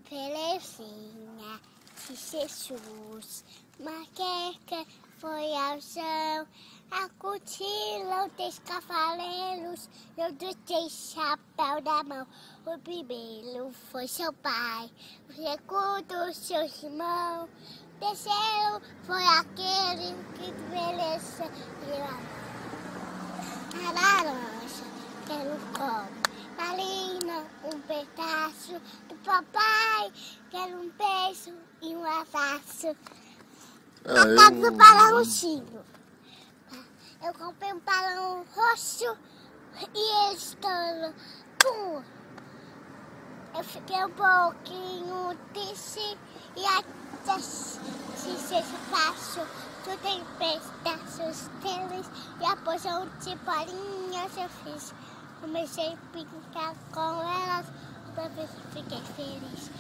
Belezinha de Jesus, Maqueca foi ao chão, acutilou 3 cavaleiros, eu dei chapéu na mão. O primeiro foi seu pai, o segundo seus irmãos, o terceiro foi aquele que beleza a laranja, quero copo. Marina, um pedaço do papai, quero um beijo e um abraço. A casa do balãozinho. Eu comprei um balão roxo e eles estão. Pum! Eu fiquei um pouquinho triste e até se baixo. Tudo em pedaços deles e a porção de bolinhas eu fiz. Comecei a brincar com elas, outra vez fiquei feliz.